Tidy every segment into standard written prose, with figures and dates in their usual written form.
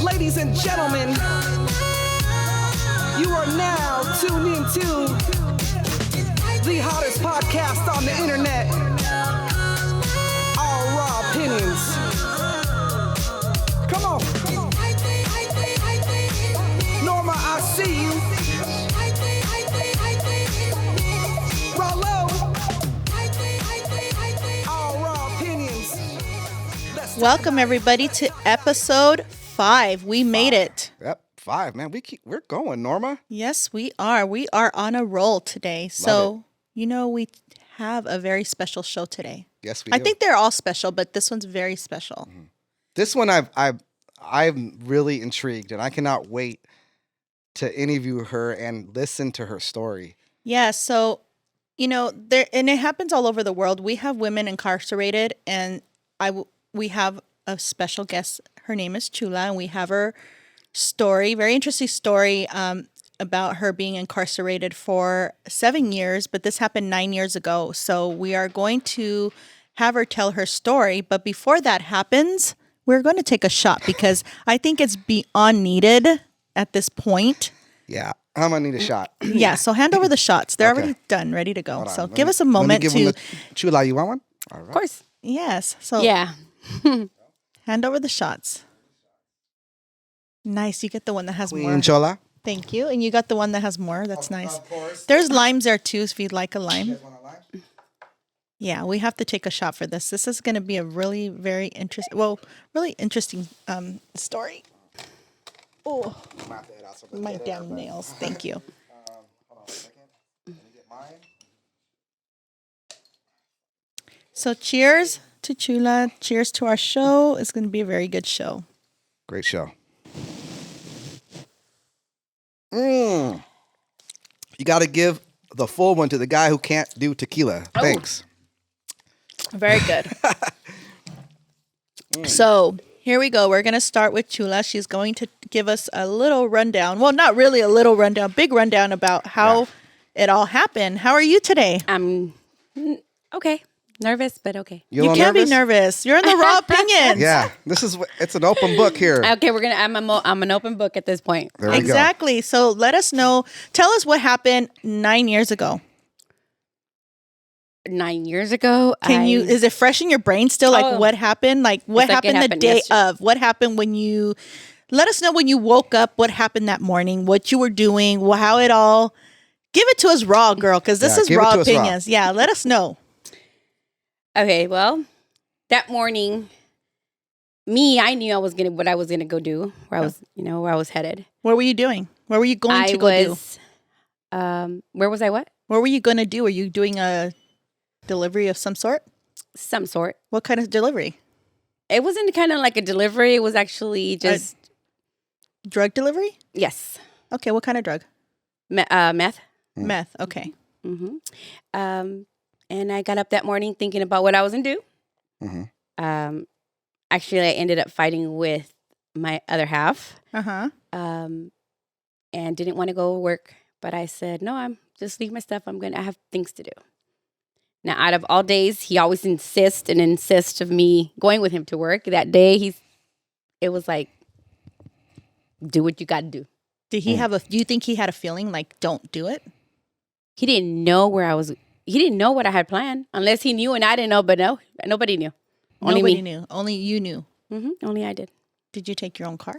Ladies and gentlemen, you are now tuned into the hottest podcast on the internet. All raw opinions. Come on. Norma, I see you. Rollo. All raw opinions. Welcome everybody to episode 5. We made it. Yep, 5, man. We're going, Norma. Yes, we are. We are on a roll today. So, you know, we have a very special show today. Yes, we do. I think they're all special, but this one's very special. Mm-hmm. This one I'm really intrigued, and I cannot wait to interview her and listen to her story. Yeah, so, you know, and it happens all over the world. We have women incarcerated, and we have a special guest. Her name is Chula, and we have her story, very interesting story about her being incarcerated for 7 years, but this happened 9 years ago. So we are going to have her tell her story. But before that happens, we're going to take a shot because I think it's beyond needed at this point. Yeah, I'm going to need a shot. Yeah, so hand over the shots. They're already done, ready to go. So give us a moment to... Chula, you want one? All right. Of course. Yes. So yeah. Hand over the shots. Nice. You get the one that has Queen more. Chula. Thank you. And you got the one that has more. That's nice. Of course. There's limes there too if you'd like a lime. You guys want a lime? Yeah, we have to take a shot for this. This is going to be a really, very really interesting story. Oh, my damn nails. Thank you. Hold on a second. Let me get mine. So cheers to Chula. Cheers to our show. It's going to be a very good show. Great show. You got to give the full one to the guy who can't do tequila. Oh. Thanks. Very good. So here we go. We're going to start with Chula. She's going to give us a little rundown. Well, not really a little rundown, big rundown about how it all happened. How are you today? I'm okay. Nervous, but okay. You can't be nervous. You're in the raw opinions. Yeah, it's an open book here. Okay, I'm an open book at this point. There we Exactly. go. So let us know. Tell us what happened 9 years ago. 9 years ago. Is it fresh in your brain still? Like what happened? Like what happened the day yesterday. of? What happened let us know when you woke up, what happened that morning, what you were doing, how it all, give it to us raw, girl. Cause this is raw opinions. Yeah. Let us know. Okay, well, that morning, I knew what I was gonna go do, where I was headed. What were you doing? Where were you going to go do? Where was I? What? What were you going to do? Were you doing a delivery of some sort? Some sort. What kind of delivery? It wasn't kind of like a delivery. It was actually just drug delivery. Yes. Okay, what kind of drug? Meth. Meth. Okay. Mm-hmm. And I got up that morning thinking about what I was going to do. Mm-hmm. Actually, I ended up fighting with my other half. Uh-huh. And didn't want to go to work. But I said, no, I'm just leave my stuff. I have things to do. Now, out of all days, he always insists of me going with him to work. That day, it was like, do what you got to do. Did he do you think he had a feeling like, don't do it? He didn't know where I was. He didn't know what I had planned, unless he knew and I didn't know. But no, nobody knew. Nobody knew. Only you knew. Mm-hmm. Only I did. Did you take your own car?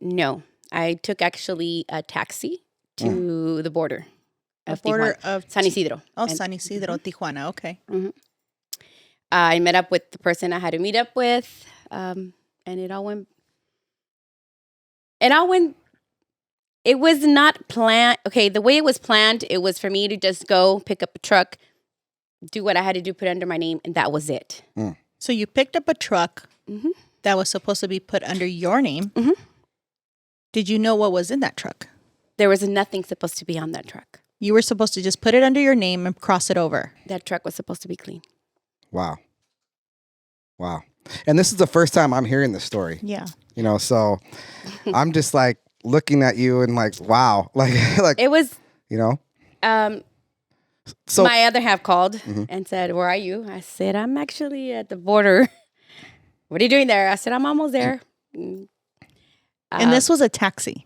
No, I took actually a taxi to the border. Of San Isidro. San Isidro, Tijuana. Okay. Mm-hmm. I met up with the person I had to meet up with, and it all went. It was not planned. Okay, the way it was planned, it was for me to just go pick up a truck, do what I had to do, put it under my name, and that was it. So you picked up a truck that was supposed to be put under your name. Mm-hmm. Did you know what was in that truck? There was nothing supposed to be on that truck. You were supposed to just put it under your name and cross it over. That truck was supposed to be clean. Wow. And this is the first time I'm hearing this story. Yeah. So I'm just like looking at you and like, wow. Like it was, so my other half called and said, where are you? I said, I'm actually at the border. what are you doing there? I said, I'm almost there. And this was a taxi.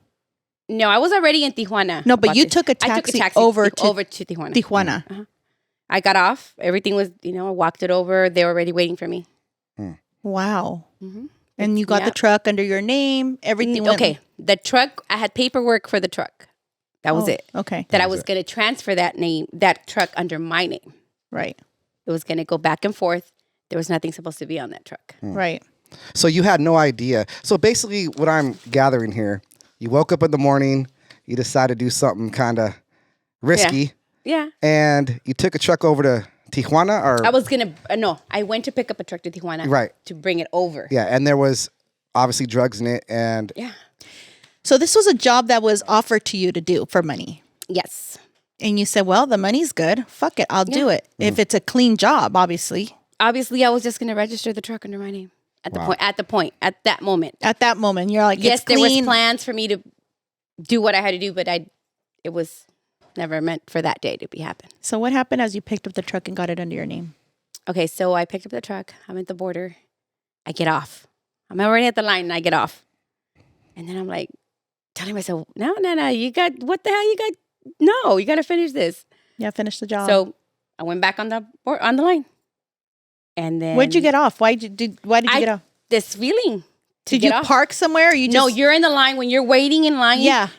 No, I was already in Tijuana. No, but about you this. took a I taxi, took a taxi over to Tijuana. Tijuana. I got off. Everything was, I walked it over. They were already waiting for me. Wow. Mm-hmm. And you got the truck under your name. Everything went. Okay. The truck, I had paperwork for the truck. That was it. Okay. That I was going to transfer that truck under my name. Right. It was going to go back and forth. There was nothing supposed to be on that truck. Right. So you had no idea. So basically, what I'm gathering here, you woke up in the morning, you decided to do something kind of risky, Yeah. and you took a truck over to Tijuana, or I was going to, no, I went to pick up a truck to Tijuana. Right. To bring it over. yeah, and there was obviously drugs in it, and Yeah. So this was a job that was offered to you to do for money. Yes. And you said, well, the money's good. Fuck it. I'll do it. If it's a clean job, obviously. Obviously, I was just going to register the truck under my name at at that moment. At that moment, you're like, Yes, it's there was clean. plans for me to do what I had to do, but it was never meant for that day to be happen. So what happened as you picked up the truck and got it under your name? Okay, so I picked up the truck. I'm at the border. I get off. I'm already at the line and I get off. And then I'm like telling myself, no, you got, what the hell you got? No, you got to finish this. Yeah, finish the job. So I went back on the line. And then. Where'd you get off? Why did you get off? This feeling to Did get you off. park somewhere? Or you just, No, you're in the line when you're waiting in line. Yeah.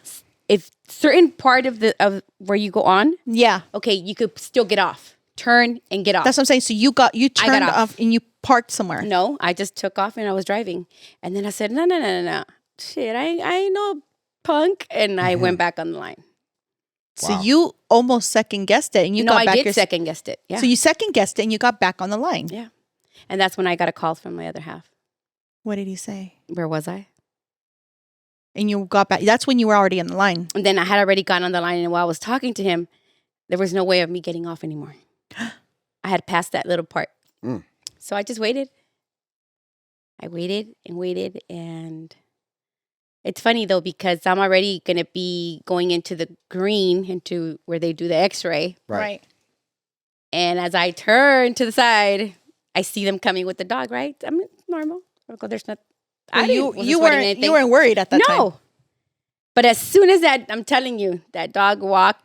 If certain part of where you go on, Yeah. okay, you could still get off. Turn and get off. That's what I'm saying. So you turned off and you parked somewhere. No, I just took off and I was driving. And then I said, no. Shit, I ain't no punk. And I went back on the line. So you almost second guessed it and you got back. I did second guessed it. Yeah. So you second guessed it and you got back on the line. Yeah. And that's when I got a call from my other half. What did he say? Where was I? And you got back. That's when you were already on the line. And then I had already gone on the line. And while I was talking to him, there was no way of me getting off anymore. I had passed that little part. So I just waited. I waited and waited. And it's funny, though, because I'm already going to be going into the green, into where they do the x-ray. Right. And as I turn to the side, I see them coming with the dog, right? I mean, normal. I go, there's not. You weren't worried at that time. No. But as soon as I'm telling you, that dog walked.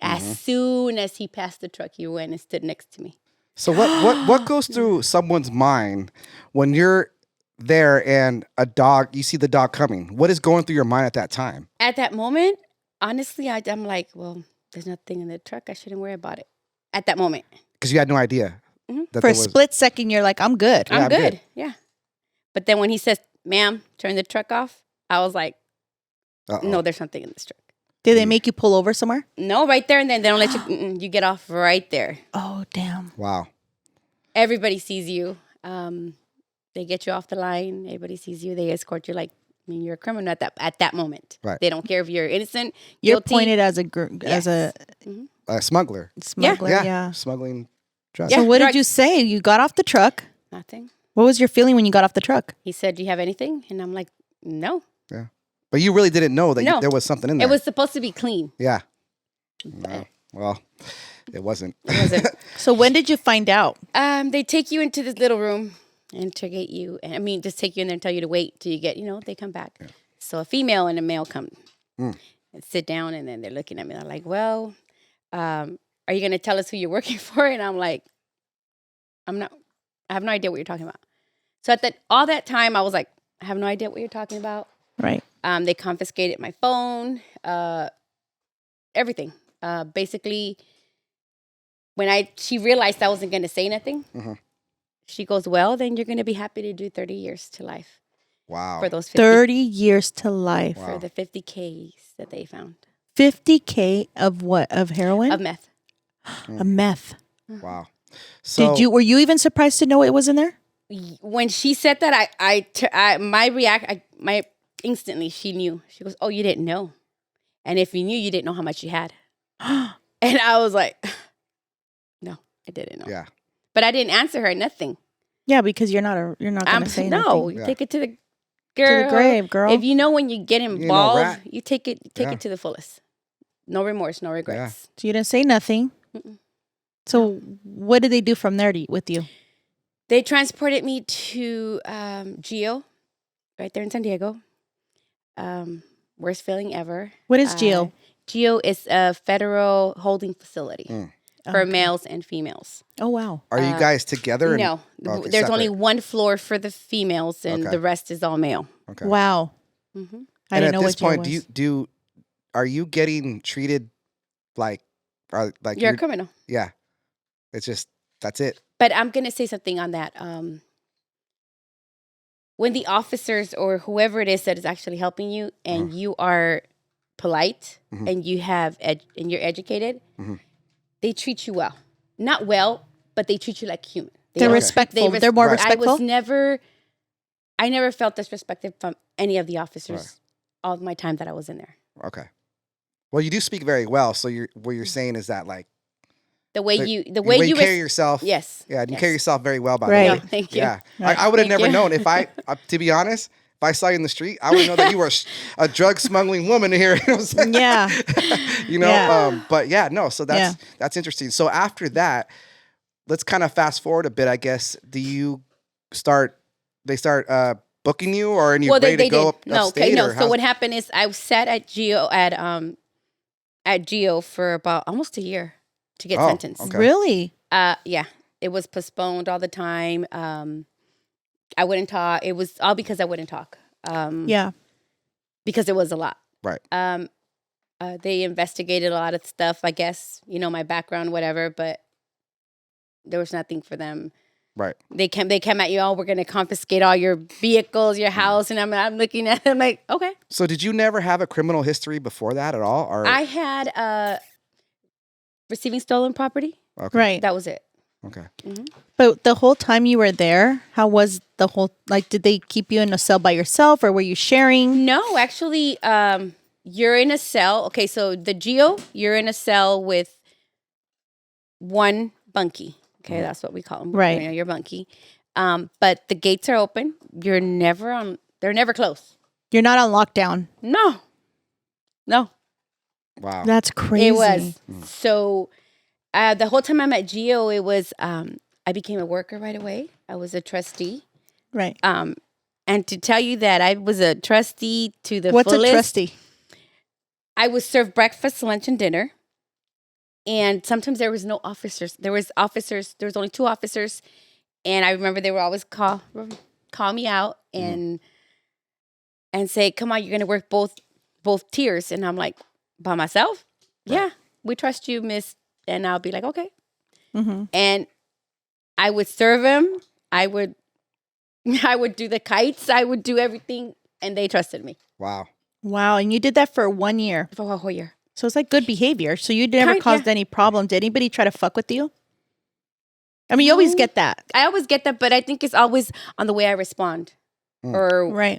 As soon as he passed the truck, he went and stood next to me. So what goes through someone's mind when you're there and you see the dog coming? What is going through your mind at that time? At that moment, honestly, I'm like, well, there's nothing in the truck. I shouldn't worry about it. At that moment. Because you had no idea. For a split second, you're like, I'm good. I'm good. Yeah. But then when he says, ma'am, turn the truck off, I was like, no, there's something in this truck. Did they make you pull over somewhere? No, right there and then. They don't let you, you get off right there. Oh, damn. Wow. Everybody sees you. They get you off the line. Everybody sees you. They escort you like, you're a criminal at that moment. Right. They don't care if you're innocent, You're guilty. pointed as a Smuggler. smuggler. Yeah. Smuggling drugs. So what did you say? You got off the truck. Nothing. What was your feeling when you got off the truck? He said, do you have anything? And I'm like, no. Yeah. But you really didn't know that there was something in there. It was supposed to be clean. Yeah. No. Well, it wasn't. It wasn't. So when did you find out? They take you into this little room, interrogate you. Just take you in there and tell you to wait till you get, they come back. Yeah. So a female and a male come and sit down, and then they're looking at me. They're like, well, are you going to tell us who you're working for? And I'm like, I have no idea what you're talking about. So at all that time, I was like, I have no idea what you're talking about. Right. They confiscated my phone, everything. Basically, when she realized I wasn't going to say nothing, she goes, well, then you're going to be happy to do 30 years to life. Wow. For those 30 years to life. For the 50Ks that they found. 50K of what? Of heroin? Of meth. Of meth. Wow. So were you even surprised to know it was in there? When she said that, instantly she knew. She goes, oh, you didn't know. And if you knew, you didn't know how much you had. And I was like, no, I didn't know. Yeah. But I didn't answer her nothing. Yeah, because you're not going to say no, anything. you take it to the girl. To the grave, girl. If you know when you get involved, you you take it to the fullest. No remorse, no regrets. So you didn't say nothing. Mm-mm. So what did they do from there with you? They transported me to Geo, right there in San Diego. Worst feeling ever. What is Geo? Geo is a federal holding facility for Okay. males and females. Oh, wow. Are you guys together? No, Okay, there's only separate. one floor for the females, and Okay. the rest is all male. Okay. Wow. Mm-hmm. I And didn't at know this what Geo point, was. are you getting treated like You're a criminal. Yeah. It's just that's it. But I'm going to say something on that. When the officers or whoever it is that is actually helping you, and you are polite and you have and you're educated, they treat you well. Not well, but they treat you like human. They're respectful. They're more Right. respectful. I never felt disrespected from any of the officers Right. all my time that I was in there. Okay. Well, you do speak very well. So what you're saying is that like The way the you way you carry yourself. Yes. Yeah, and you Yes. carry yourself very well, by Right. the way. No, thank you. Yeah. Right. I would have Thank never you. known if to be honest, if I saw you in the street, I would know that you were a drug smuggling woman here. You know what I'm saying? Yeah. You know, Yeah. but yeah, no. So that's interesting. So after that, let's kind of fast forward a bit. I guess. They start booking you, or and you ready to go up? No, upstate, or So how's- what happened is I sat at Geo for about almost a year to get sentenced. Okay. Really? Yeah, it was postponed all the time. I wouldn't talk. It was all because I wouldn't talk. Yeah. Because it was a lot. Right. They investigated a lot of stuff, I guess, my background, whatever, but there was nothing for them. Right. They came at you, we're going to confiscate all your vehicles, your house. And I'm looking at them like, okay. So did you never have a criminal history before that at all? Or I had receiving stolen property. okay. Right. That was it. Okay. But the whole time you were there, how was the whole, like, did they keep you in a cell by yourself or were you sharing? No, actually, you're in a cell. Okay, so the Geo, you're in a cell with one bunkie. Okay, that's what we call them. Right. Your bunkie. But the gates are open. You're never on. They're never closed. You're not on lockdown. No. Wow. That's crazy. It was. So the whole time I'm at Geo, it was, I became a worker right away. I was a trustee. Right. And to tell you that I was a trustee to the What's fullest. a trustee? I would serve breakfast, lunch, and dinner. And sometimes there was no officers. There was only two officers. And I remember they would always call me out and say, come on, you're going to work both tiers. And I'm like, by myself? Right. Yeah, we trust you, miss. And I'll be like, okay. Mm-hmm. And I would serve him. I would do the kites. I would do everything. And they trusted me Wow. Wow. And you did that for 1 year. for a whole year. So it's like good behavior. So you never caused any problem. Did anybody try to fuck with you? I mean, you always No. get that. I always get that, but I think it's always on the way I respond. Or Right.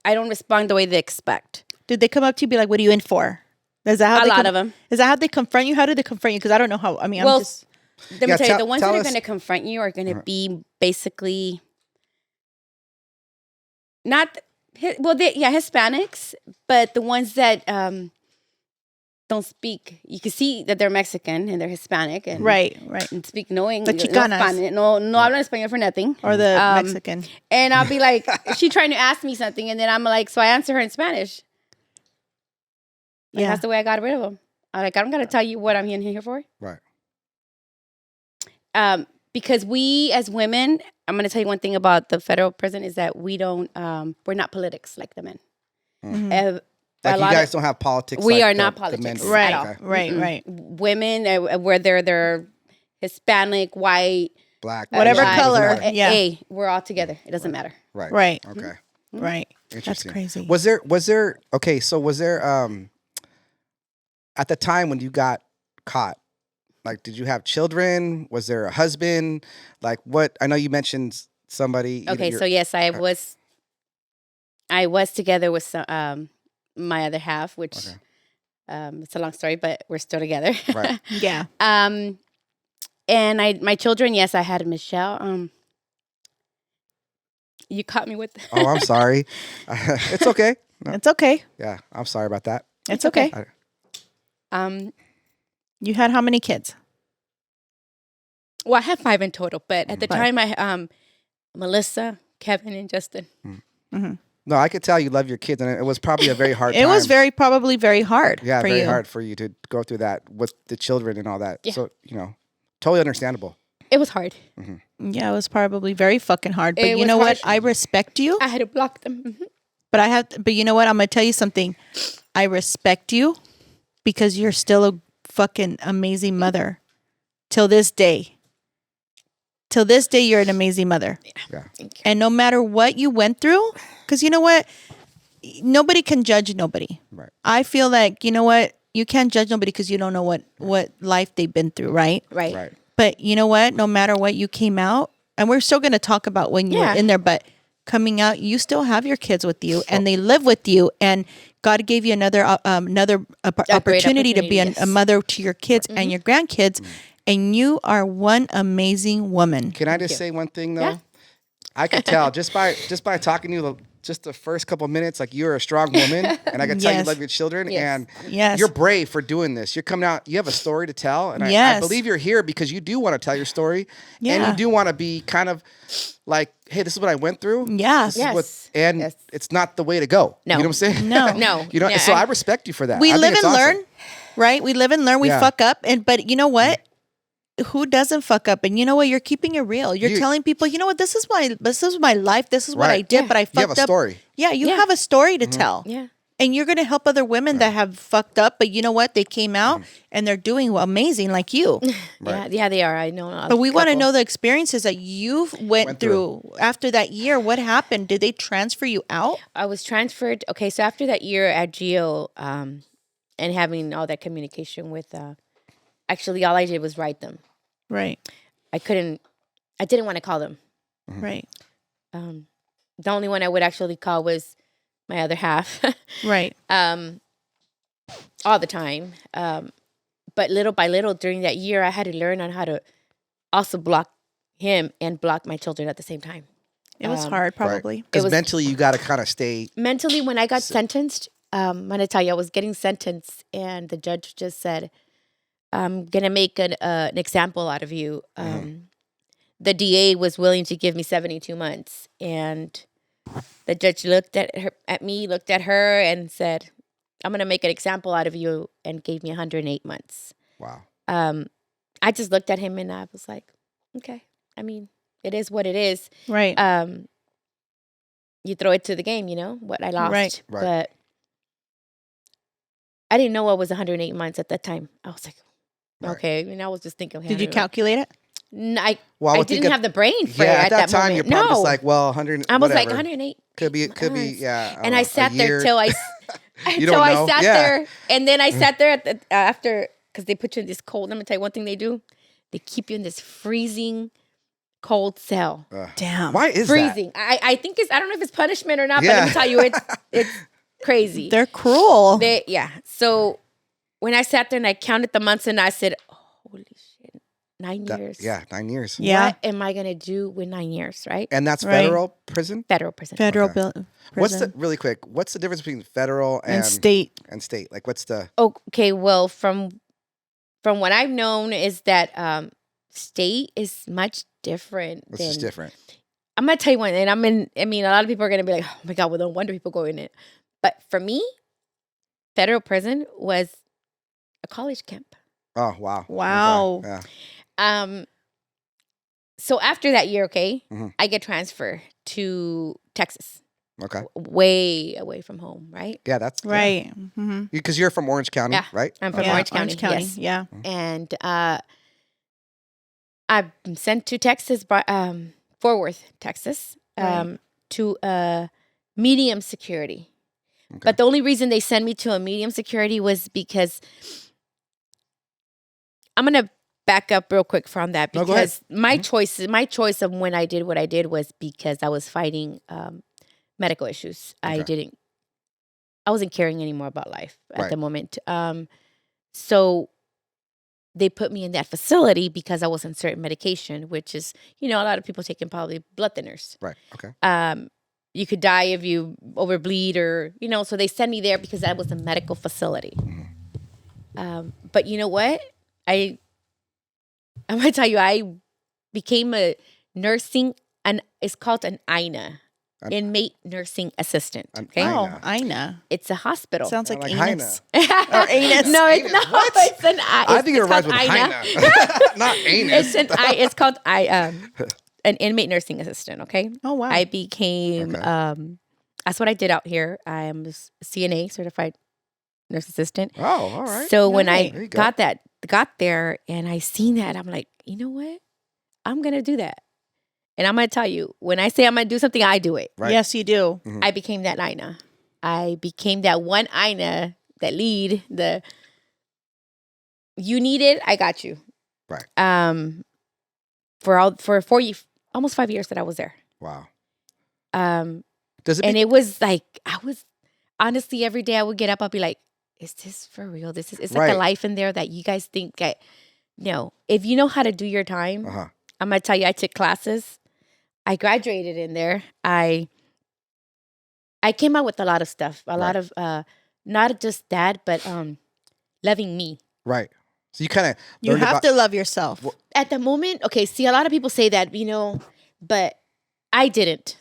I don't respond the way they expect. Did they come up to you and be like, what are you in for? Is that how A they lot of them. Is that how they confront you? How did they confront you? Because I don't know how. I mean, Well, I'm just. Let me Yeah, tell you, tell- the ones tell that are us- going to confront you are going to be basically not, Hispanics, but the ones that don't speak. You can see that they're Mexican and they're Hispanic and Right. and speak no English. The Chicanas. No hablan español for nothing. Or the Mexican. And I'll be like, she trying to ask me something, and then I'm like, so I answer her in Spanish. Like, Yeah. that's the way I got rid of them. I'm like, I don't got to tell you what I'm here for. Right. Because we as women, I'm going to tell you one thing about the federal prison is that we don't, we're not politics like the men. Mhm. Like A you lot guys of- don't have politics. we like are the- not the politics. men do. Right. Okay. Right. Right. Women, whether they're Hispanic, white, Black. Whatever Asian, color. doesn't matter. Yeah. hey, we're all together. It doesn't matter. Right. Right. Okay. Right. That's Interesting. crazy. Was there okay, so was there at the time when you got caught, like did you have children? Was there a husband? Like what I know you mentioned somebody. Okay, so yes, I was together with my other half, which Okay. it's a long story, but we're still together. Right. Yeah. And my children, yes, I had Michelle. You caught me with. Oh, I'm sorry. It's okay. No. It's okay. Yeah, I'm sorry about that. It's okay. You had how many kids? Well, I had 5 in total, but at the time, Melissa, Kevin, and Justin. No, I could tell you love your kids, and it was probably a very hard It time. was probably very hard Yeah, for very you. hard for you to go through that with the children and all that. Yeah. So, totally understandable. It was hard. Yeah, it was probably very fucking hard. But It you was know what? harsh. I respect you. I had to block them. But you know what? I'm going to tell you something. I respect you because you're still a fucking amazing mother. Till this day. Till this day, you're an amazing mother. Yeah. Thank you. And no matter what you went through, because you know what? Nobody can judge nobody. Right. I feel like, you know what? You can't judge nobody because you don't know what life they've been through, right? Right. Right. But you know what? No matter what, you came out, and we're still going to talk about when you were Yeah. in there, but coming out, you still have your kids with you, and they live with you, and God gave you another opportunity to be opportunity, a mother to your kids and your grandkids, Mm-hmm. and you are one amazing woman. Can I just say one thing though? Yeah. I could tell just by talking to you just the first couple of minutes, like you're a strong woman, and I can tell you Yes. love your children, Yes. and Yes. you're brave for doing this. You're coming out. You have a story to tell, and I Yes. believe you're here because you do want to tell your story, and Yeah. you do want to be kind of like, hey, this is what I went through. Yes. Yes. And Yes. it's not the way to go. No. You know what I'm saying? No. No. You know, Yeah, so I respect you for that. We I think live it's and awesome. learn, right? We live and learn. We Yeah. fuck up, but you know what? Who doesn't fuck up? And you know what? You're keeping it real. You're You- telling people, you know what? This is my life. This is what I Right. did, Yeah. but I You fucked have a up. story. Yeah, you Yeah. have a story to tell. Yeah. And you're going to help other women that have fucked up, but you know what? They came out and they're doing amazing like you. Yeah. Yeah, they are. I know. But we want to know the experiences that you've went Went through after that year. What happened? Did they transfer you out? I was transferred. Okay, so after that year at Geo, and having all that communication with, actually, all I did was write them. Right. I didn't want to call them. Right. The only one I would actually call was my other half, Right. all the time. But little by little during that year, I had to learn on how to also block him and block my children at the same time. It was hard, probably. Because was- mentally, you got to kind of stay. Mentally, when I got sentenced, I'm going to tell you, I was getting sentenced and the judge just said, I'm going to make an example out of you. The DA was willing to give me 72 months. And the judge looked at me, looked at her and said, I'm going to make an example out of you, and gave me 108 months. Wow. I just looked at him and I was like, okay. I mean, it is what it is. Right. You throw it to the game, what I lost. Right. Right. But I didn't know what was 108 months at that time. I was like, Right. okay. And I was just thinking, Did you calculate it? I Well, I would didn't think have the brain for yeah, it at that time, moment. you're probably no. just like, well, 100. I was like whatever. 108. Could be, months. yeah. And I sat there till I, You till don't I know? sat Yeah. there, and then I sat there after, because they put you in this cold. Let me tell you one thing they do: they keep you in this freezing, cold cell. Damn. Why is Freezing. I think it's, I don't know if it's punishment or not, but Yeah. let me tell you, it's crazy. They're cruel. Yeah. So when I sat there and I counted the months, and I said, holy shit, 9 that? years. Yeah, 9 years. Yeah. What am I gonna do with 9 years? Right. And that's Right. federal prison? Federal prison. Federal Okay. bill. What's the, prison. really quick, what's the difference between federal and state? and state? Like, what's the, Okay. Well, from what I've known is that state is much different. what's just different? I'm gonna tell you one, and I mean, a lot of people are gonna be like, "Oh my god, well, no wonder people go in it." But for me, federal prison was a college camp. Oh, wow. Wow. Okay. Yeah. So after that year, okay, Mhm. I get transferred to Texas, Okay. way away from home, right? Yeah, that's Right. Mm-hmm. Because you're from Orange County, Yeah. right? I'm from Okay. Orange County. Yes. Yeah. And I've been sent to Texas, Fort Worth, Texas, Right. to medium security. Okay. But the only reason they sent me to a medium security was because I'm gonna back up real quick from that, No, go ahead. because my choice of when I did what I did was because I was fighting medical issues. Okay. I wasn't caring anymore about life at Right. the moment. So they put me in that facility because I was on certain medication, which is, a lot of people taking probably blood thinners. Right. Okay. You could die if you overbleed, or, so they sent me there because that was a medical facility. But you know what? I'm going to tell you, I became a nursing It's called an INA, inmate nursing assistant. Okay, INA. Ina. it's a hospital. Sounds like Like anus. or anus. No, it's Anus. not. What? It's an I. I think it it's rhymes called with INA. hyena, not anus. It's called an inmate nursing assistant. Okay. Oh wow. I became Okay. that's what I did out here. I am a CNA, certified nurse assistant. Oh, all right. So when There you I go. got there and I seen that, I'm like, you know what? I'm gonna do that. And I'm gonna tell you, when I say I'm gonna do something, I do it. Right. Yes, you do. I became that INA. I became that one INA, that lead, you need it, I got you. Right. For 4 almost 5 years that I was there. Wow. Does it and it was like, I was honestly, every day I would get up, I'll be like, is this for real? It's like Right. a life in there that you guys think that, no, if you know how to do your time, I'm gonna tell you, I took classes. I graduated in there. I came out with a lot of stuff, a lot of not just that, but loving me. Right. So you kind of You have to love yourself. At the moment, okay, see, a lot of people say that, but I didn't.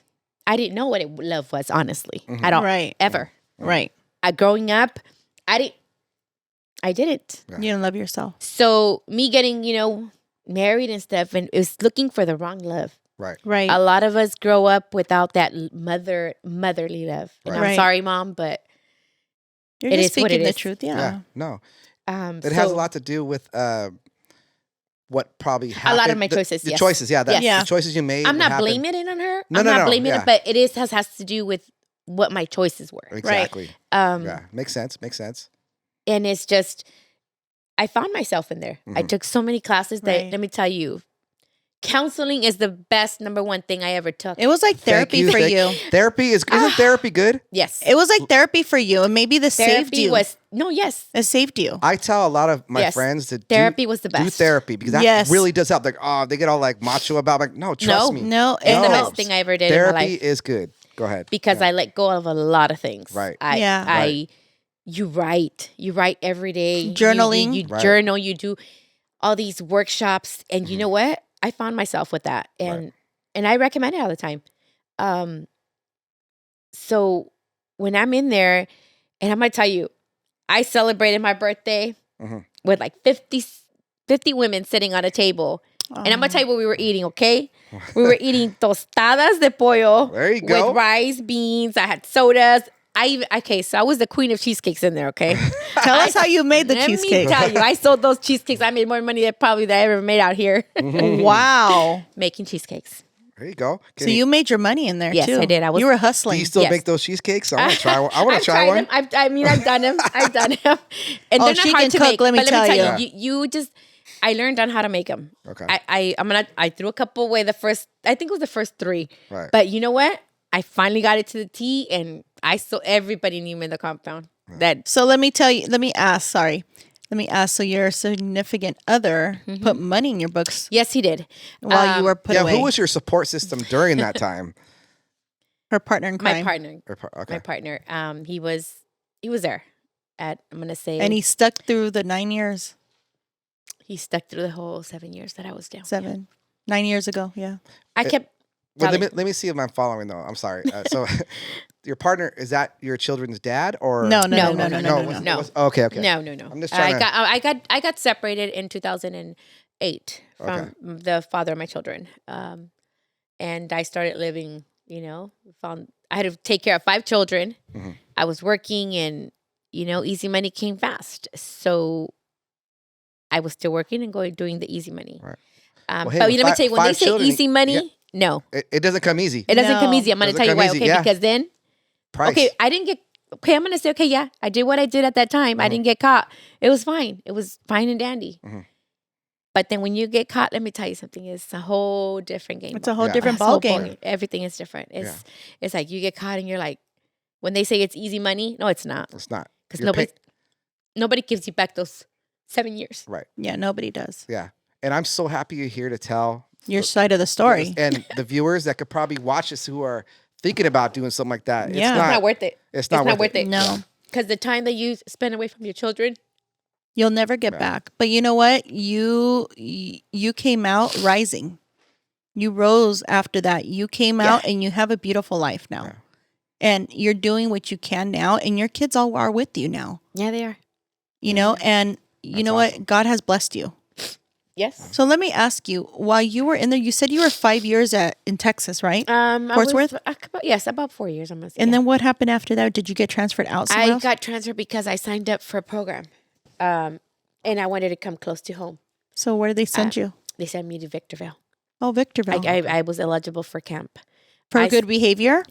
I didn't know what love was, honestly. At all. Right. Ever. Right. Growing up, I didn't. Yeah. You don't love yourself. So me getting, married and stuff, and it was looking for the wrong love. Right. Right. A lot of us grow up without that motherly love. And I'm Right. sorry, Mom, but You're it just is what speaking it the is. truth. Yeah. Yeah. No. It so has a lot to do with what probably happened. a lot of my choices. The yes. choices, yeah. Yeah. The choices you made. I'm what not happened. blaming it on her. No, I'm no, not no, blaming yeah. it, but it has to do with what my choices were. Exactly. Right. Yeah. Makes sense. Makes sense. And it's just, I found myself in there. I took so many classes that, Right. let me tell you, counseling is the best number one thing I ever took. It was like therapy for you. Therapy isn't therapy good? Yes. It was like therapy for you, and maybe this saved Therapy you. was, yes. It saved you. I tell a lot of my Yes. friends to Therapy was the do best. therapy because that Yes. really does help. Like, they get all like macho about like, no, trust me. No, It's and the No. best thing I ever did in my Therapy life. is good. Go ahead. Because I let go of a lot of things. Right. You write every day. Journaling. You Right. journal, you do all these workshops. And you know what? I found myself with that. And I recommend it all the time. So when I'm in there, and I'm going to tell you, I celebrated my birthday with like 50 women sitting on a table. And I'm going to tell you what we were eating, okay? We were eating tostadas de pollo. There you go. With rice, beans. I had sodas. So I was the queen of cheesecakes in there, okay? Tell us how you made the cheesecake. Let me tell you, I sold those cheesecakes. I made more money than I ever made out here Wow. making cheesecakes. There you go. So you made your money in there Yes, too. I did. You were do hustling. you still Yes. make those cheesecakes? I want to try one. I want I've to try tried one. them. I've done them. I've done them. And Oh, they're not she hard can to cook, make. let me but tell let me you. tell you, I learned on how to make them. Okay. I threw a couple away I think it was the first 3. Right. But you know what? I finally got it to the T, and I saw everybody knew me in the compound. So let me ask. So your significant other put money in your books Yes, he did. while you were put away. Who was your support system during that time? her partner in crime? my partner. Okay. My partner. He was there at, I'm gonna say, And he stuck through the 9 years. he stuck through the whole 7 years that I was down. 9 years ago. Yeah. I kept. Well, telling- let me see if I'm following though. I'm sorry. So, your partner, is that your children's dad or No. Okay. No. I'm just trying I got separated in 2008 from the father of my children, and I started living. I had to take care of 5 children. I was working, and easy money came fast, so I was still working and doing the easy money. Right. But hey, let me with tell you, when they five say children, easy money, yeah. no, It doesn't come easy. it doesn't come No. easy. I'm going to Doesn't tell you come why. easy, Okay, yeah. because then. Price. Okay, I didn't get. Okay, I'm gonna say, okay, yeah, I did what I did at that time. I didn't get caught. It was fine. It was fine and dandy. But then when you get caught, let me tell you something. It's a whole different game. It's a whole Yeah. different It's a ball whole game. Everything is different. It's like you get caught and you're like, when they say it's easy money, no, it's not. It's not. Because You're nobody gives you back those 7 years. Right. Yeah, nobody does. Yeah. And I'm so happy you're here to tell Your side of the story. and the viewers that could probably watch this who are thinking about doing something like that. Yeah. It's It's not worth it. It's not worth it. No. Because the time that you spend away from your children, You'll never get back. But you know what? You came out rising. You rose after that. You came Yeah. out and you have a beautiful life now. Yeah. And you're doing what you can now, and your kids all are with you now. Yeah, they are. You know, and you That's know awesome. what? God has blessed you. Yes. So let me ask you, while you were in there, you said you were 5 years in Texas, right? I was Portsworth? about 4 years. I'm gonna say. And then what happened after that? Did you get transferred out somewhere I else? got transferred because I signed up for a program, and I wanted to come close to home. So where did they send you? They sent me to Victorville. Oh, Victorville. I was eligible for camp. For I good behavior,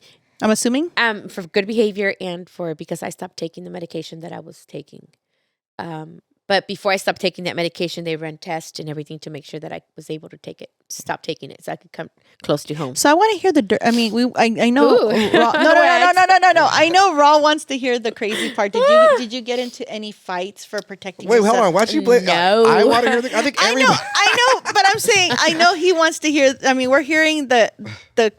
I'm assuming? For good behavior and because I stopped taking the medication that I was taking. But before I stopped taking that medication, they ran tests and everything to make sure that I was able to stop taking it, so I could come close to home. So I want to hear I mean, I know. Ooh. Raw, no. I know Raw wants to hear the crazy part. Did you get into any fights for protecting Wait, yourself? hold on. Why'd you blame? No. I want to hear. I think I everybody. know, but I'm saying I know he wants to hear. I mean, we're hearing the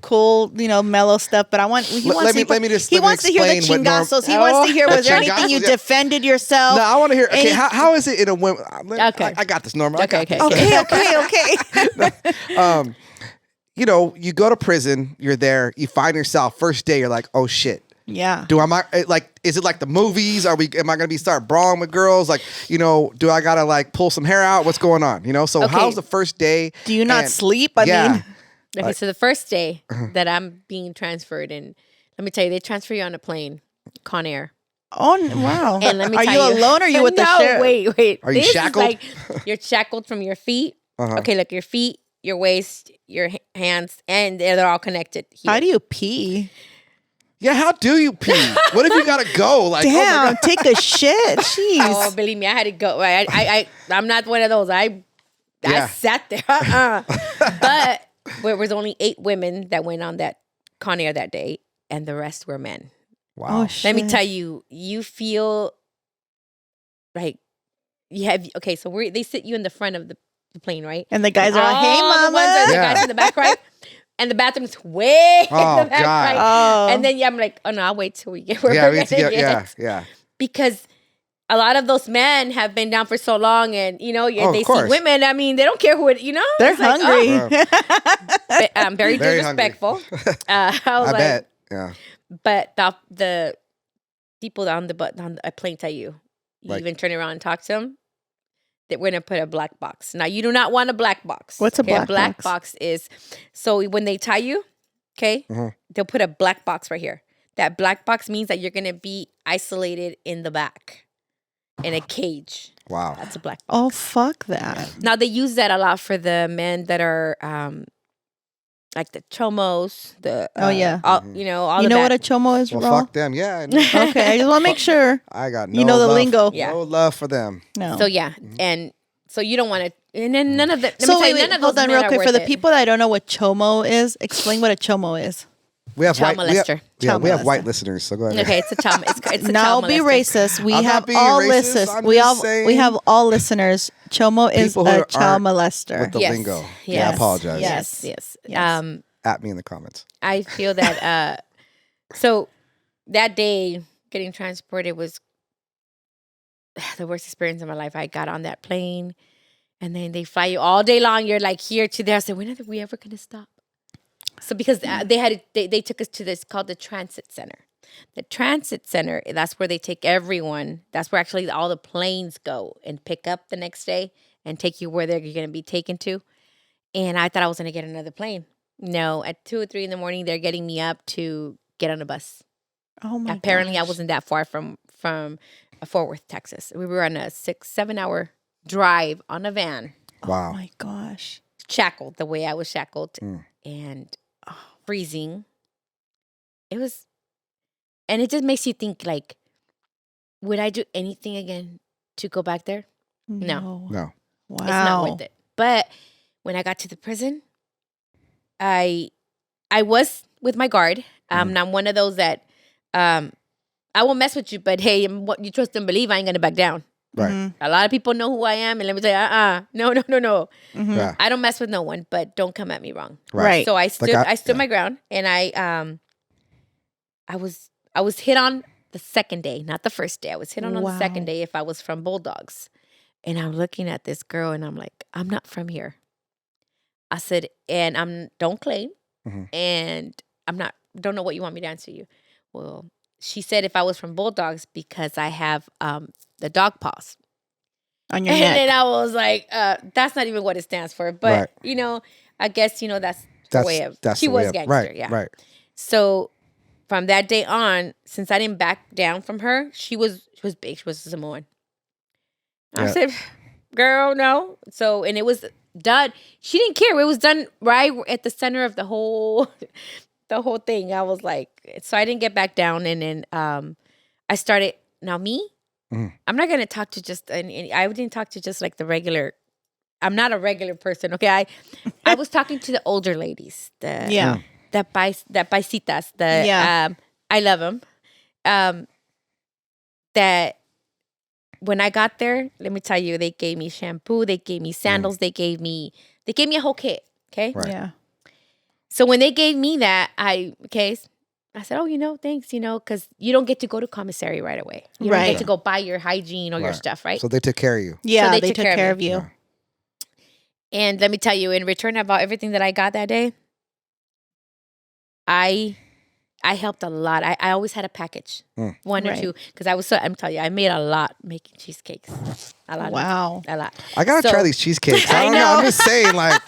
cool, mellow stuff, but Let me he wants to hear the explain what chingazos. He wants to hear, The was there anything you chingazos, yeah. defended yourself? No, I want to hear. Okay, Any- how is it in a women? Okay. I got this, Norma. Okay. Okay. You go to prison. You're there. You find yourself first day. You're like, oh shit. Yeah. Is it like the movies? Am I gonna start brawling with girls? Like, do I gotta pull some hair out? What's going on? So Okay. how's the first day? Do you not And- sleep? I yeah. mean, Okay, so the first day that I'm being transferred, and let me tell you, they transfer you on a plane, Con Air. wow. And let me are tell you you, alone or are you with the no, sheriff? wait. Are you This is shackled? like you're shackled from your feet. Uh-huh. Okay, look, your feet, your waist, your hands, and they're all connected. Here. How do you pee? Yeah, how do you pee? What if you gotta go? Like, oh my Damn, God. take a shit. Jeez. Oh, believe me, I had to go. I'm not one of those. I Yeah. sat there. But there was only 8 women that went on that Con Air that day, and the rest were men. Wow. Oh, shit. Let me tell you, you feel like you have. Okay, so they sit you in the front of the plane, right? And the guys are like, hey, All the mama. ones are the Yeah. guys in the back, right? And the bathroom's way Oh, in the back, God. right? Oh. And then I'm like, oh no, I'll wait till we get where Yeah, we're we need to gonna get. Yeah. Because a lot of those men have been down for so long, and of they see course. women. I mean, they don't care who it. They're It's like, hungry. oh, very Very hungry. disrespectful. I was I like, bet. Yeah. but the people on the plane tell you, Like- even turn around and talk to them, that we're gonna put a black box. Now you do not want a black box. What's a black A black box? box is so when they tie you, okay, Mhm. they'll put a black box right here. That black box means that you're gonna be isolated in the back, in a cage. Wow. That's a black box. Oh, fuck that. Now they use that a lot for the men that are like the chomos, the Oh, yeah. all, Mhm. all You of know that. what a chomo is, Well, Raw? fuck them. Yeah. I know. Okay, I just want to make sure. I got no. You know the love, lingo. Yeah. No love for them. No. So yeah, and so you don't want to, and then none of the. Let me So tell you, wait, none of hold those on men real are quick. For worth the it. people that don't know what chomo is, explain what a chomo is. We have Child white. We have, molester. yeah, Child we have molester. white listeners. So go ahead. Okay, it's a child. It's a Now child be molester. racist. We I'm not have being all racist. listeners. I'm We just all saying we have all listeners. Chomo is People who a child aren't molester. with the Yes. lingo. Yes. Yeah, I apologize. Yes. Yes. Yes. At me in the comments. I feel that. So that day, getting transported was the worst experience of my life. I got on that plane, and then they fly you all day long. You're like here to there. I said, when are we ever going to stop? So because they took us to this called the transit center. The transit center, that's where they take everyone. That's where actually all the planes go and pick up the next day and take you where you're going to be taken to. And I thought I was going to get another plane. No, at 2 or 3 in the morning, they're getting me up to get on a bus. Oh my. Apparently, I gosh. wasn't that far from Fort Worth, Texas. We were on a 6-7 hour drive on a van, Wow. Oh my gosh. shackled the way I was shackled, Mm. and freezing. It was, and it just makes you think like, would I do anything again to go back there? No. No. Wow. It's not worth it. But when I got to the prison, I was with my guard. And I'm one of those that I won't mess with you, but hey, what you trust and believe, I ain't gonna back down. Right. Mhm. A lot of people know who I am, and let me tell you, no. Mhm. Yeah. I don't mess with no one, but don't come at me wrong. Right. So I stood, I stood yeah. my ground, and I was hit on the second day, not the first day. I was hit on the Wow. second day if I was from Bulldogs, and I'm looking at this girl, and I'm like, I'm not from here. I said, and don't claim, Mhm. and don't know what you want me to answer you. Well, she said if I was from Bulldogs because I have the dog paws. On your And neck. then I was like, that's not even what it stands for. But, I guess, that's her way of, she the way was of- gangster. right, Yeah. right. So from that day on, since I didn't back down from her, she was big. She was a Samoan. I Yeah. said, girl, no. So, and it was done. She didn't care. It was done right at the center of the whole thing. I was like, so I didn't get back down. And then I started, now me, Mhm. I'm not going to talk to just, and I didn't talk to just like the regular, I'm not a regular person. Okay. I was talking to the older ladies, Yeah. that paisitas, Yeah. I love them. That when I got there, let me tell you, they gave me shampoo, they gave me sandals, they gave me a whole kit. Okay. Right. Yeah. So when they gave me that, I said, oh, thanks, because you don't get to go to commissary right away. You don't Right. get to go buy your hygiene or your Right. stuff, right? So they took care of you. Yeah. they they took care of you. Yeah. And let me tell you, in return about everything that I got that day, I helped a lot. I always had a package, one or Right. two, because I'm telling you, I made a lot making cheesecakes. A lot. Wow. A lot. I gotta So- try these cheesecakes. I I don't know. know. I'm just saying, like,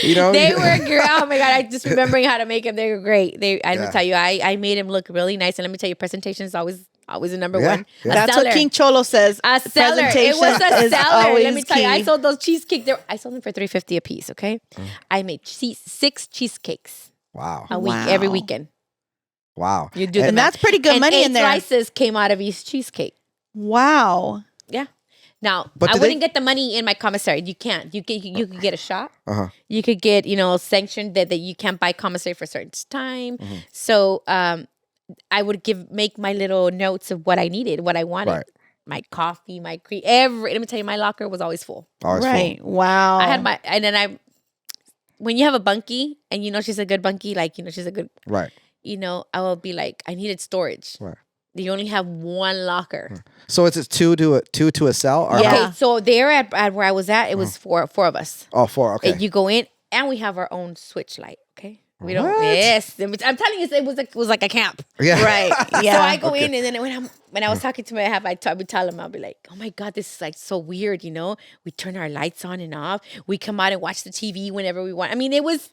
you know, They were great. Oh my God. I just remembering how to make them. They were great. Let me Yeah. tell you, I made them look really nice. And let me tell you, presentation is always a number Yeah, one. yeah. A That's seller. what King Cholo says. A seller. It was Presentation a is seller. Let always me tell you, I key. sold those cheesecakes. I sold them for $3.50 a piece. Okay, I made 6 cheesecakes wow, a week, every Wow. weekend. wow. You do the And math. that's pretty good And money 8 in there. slices came out of each cheesecake. Wow. Yeah. Now, But I do wouldn't they- get the money in my commissary. You can't. You could get a shot. Uh-huh. You could get, sanctioned that you can't buy commissary for a certain time. Mm-hmm. So I would make my little notes of what I needed, what I wanted. Right. My coffee, my cream, let me tell you, my locker was always full. Always full. Right. Wow. I had and then when you have a bunkie and she's a good bunkie, like, she's a good, Right. I will be like, I needed storage. Right. You only have one locker. So it's two to a cell? Or Yeah. Okay, so there at where I was at, it was four of us. Oh, 4. Okay. And you go in, and we have our own switch light. Okay, we don't. What? Yes, I'm telling you, it was like a camp. yeah. Right. Yeah. So I go in, and then when I was talking to my half, I would tell him, I'll be like, oh my God, this is like so weird. We turn our lights on and off. We come out and watch the TV whenever we want. I mean, it was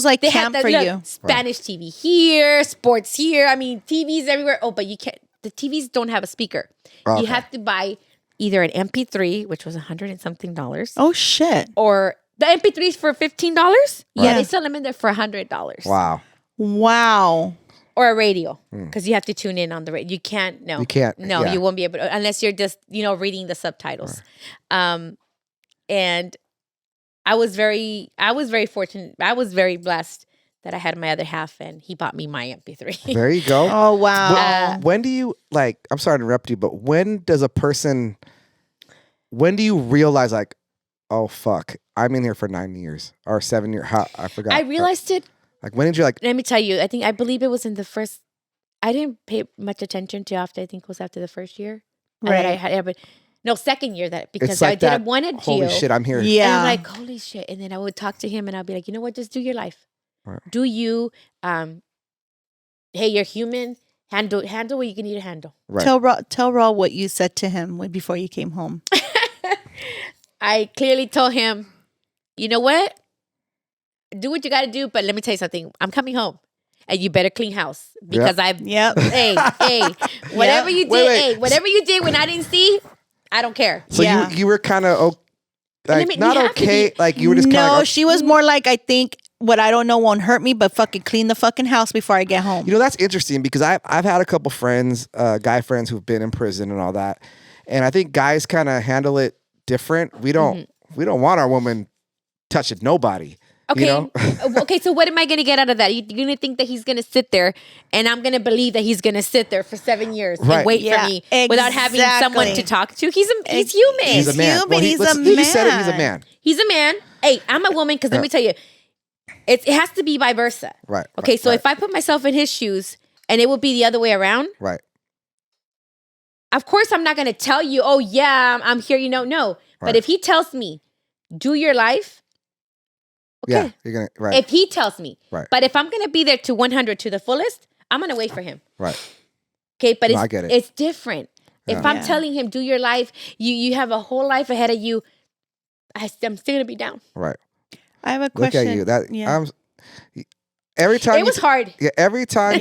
like they camp had for you. Spanish TV here, sports here. I mean, TVs everywhere. Oh, but you can't. The TVs don't have a speaker. Okay. You have to buy either an MP3, which was $100 and something, Oh shit. or the MP3s for $15. Yeah, Right. they sell them in there for $100. Wow. Wow. Or a radio, because you have to tune in on the radio. You can't. No, You can't, No, yeah. you won't be able to, unless you're just reading the subtitles. And I was very fortunate. I was very blessed that I had my other half, and he bought me my MP3. There you go. Oh wow. When do you I'm sorry to interrupt you, but when do you realize like, oh fuck, I'm in here for 9 years or 7 years? I forgot. I realized it. Like when did you like? Let me tell you. I believe it was in the first. I didn't pay much attention to after. I think it was after the first year. Right. That I had, but no, second year that because It's like I didn't that, want to holy shit, I'm here. Yeah. And I'm like, holy shit. And then I would talk to him and I'll be like, you know what? Just do your life. Right. Do you, hey, you're human. Handle what you can need to handle. Right. Tell Raw what you said to him before you came home. I clearly told him, you know what? Do what you got to do. But let me tell you something. I'm coming home. And you better clean house. Because Yep. hey, whatever you did, Wait. hey, whatever you did when I didn't see, I don't care. So Yeah. you were kind of like mean, not you have to okay. be- Like you were just kind No, of. she was more like, I think what I don't know won't hurt me, but fucking clean the fucking house before I get home. You know, that's interesting because I've had a couple friends, guy friends who've been in prison and all that, and I think guys kind of handle it different. We don't want our woman touching nobody. Okay. You know? Okay, so what am I going to get out of that? You're going to think that he's going to sit there and I'm going to believe that he's going to sit there for 7 years Right. and wait Yeah, for me without having someone exactly. to talk to? He's human. He's a man. human, he's a he just said it. He's a man. man. He's a man. Hey, I'm a woman because let me tell you, it has to be vice versa. Right. Okay, so right, if I put myself in his shoes and it would be the other way around, right. of course I'm not going to tell you, oh yeah, I'm here, no. But Right. if he tells me, do your life, Yeah, you're gonna right. If he tells me. Right. But if I'm gonna be there to 100 to the fullest, I'm gonna wait for him. Right. Okay, but No, I get it. it's different. If Yeah. I'm telling him, do your life, you have a whole life ahead of you, I'm still gonna be down. Right. I have a Look question. at you. That yeah. every time It was hard. Yeah, every time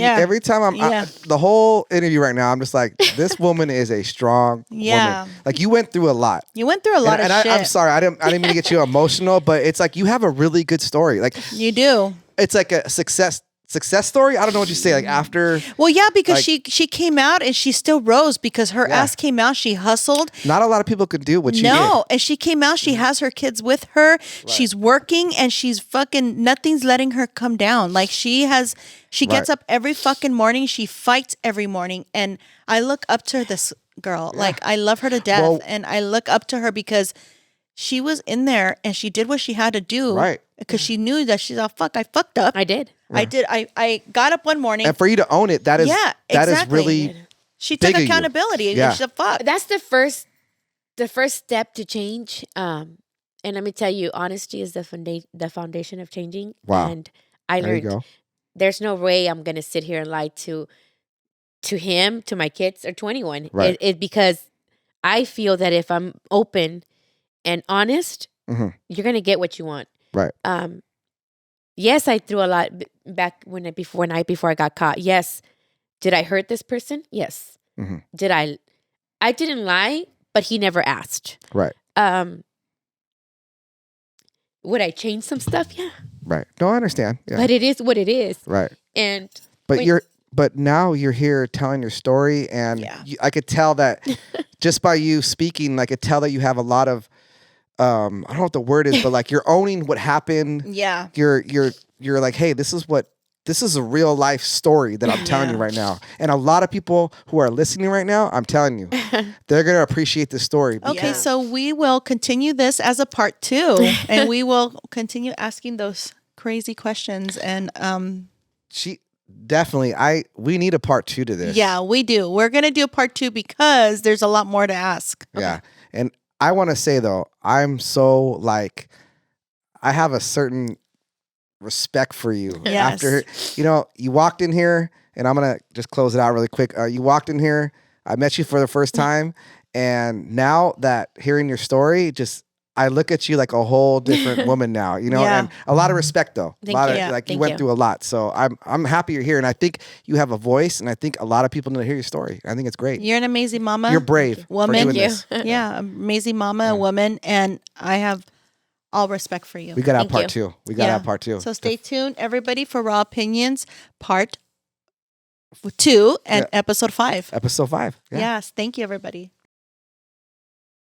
I'm Yeah. the whole interview right now, I'm just like, this woman is a strong Yeah. woman. Like you went through a lot. You went through a lot of shit. I'm sorry, I didn't mean to get you emotional, but it's like you have a really good story. Like You do. it's like a success story. I don't know what you say. Like after, Well, yeah, because like- she came out and she still rose because her Yeah. ass came out. She hustled. not a lot of people could do what you No, and she came out. She has her kids with her. She's working and she's fucking nothing's letting her come down. Like she gets Right. up every fucking morning. She fights every morning, and I look up to this girl. Like I love her to death, Well- and I look up to her because she was in there and she did what she had to do. Right. Because she knew that she's fuck. I fucked up. I did. I did. I got up one morning. And for you to own it, that is Yeah, that is exactly. really She took big of you. accountability. Yeah. She's a fuck. That's the first step to change. And let me tell you, honesty is the foundation of changing. Wow. And I there you learned go. there's no way I'm gonna sit here and lie to him, to my kids, or to anyone. Right. It because I feel that if I'm open and honest, Mhm. you're gonna get what you want. Right. Yes, I threw a lot back before I got caught. Yes. Did I hurt this person? Yes. Mhm. Did I didn't lie, but he never asked. Right. Would I change some stuff? Yeah. Right. No, I understand. Yeah. But it is what it is. Right. And But Wait. but now you're here telling your story, and Yeah. I could tell that just by you speaking, I could tell that you have a lot of I don't know what the word is, but like you're owning what happened. Yeah. You're like, hey, this is a real life story that I'm telling you right now. And a lot of people who are listening right now, I'm telling you, they're gonna appreciate this story. Okay, Yeah. so we will continue this as a part 2, and we will continue asking those crazy questions. And She definitely we need a part 2 to this. yeah, we do. We're gonna do a part 2 because there's a lot more to ask. Yeah. And I want to say though, I'm so like, I have a certain respect for you. Yes. After, you walked in here, and I'm going to just close it out really quick. You walked in here, I met you for the first time. And now that hearing your story, I look at you like a whole different woman now, Yeah. and a lot of respect though. Thank a lot you. of, Yeah, like you thank went you. through a lot. So I'm happy you're here. And I think you have a voice, and I think a lot of people need to hear your story. I think it's great. You're an amazing mama. You're brave Woman. for doing Thank this. Yeah, amazing mama, a woman, and I have all respect for you. We got to have Thank part you. 2. We got to Yeah. have part 2. So stay tuned, everybody, for Raw Opinions Part 2 and Yeah. Episode 5. Episode 5. Yeah. Yes, thank you, everybody.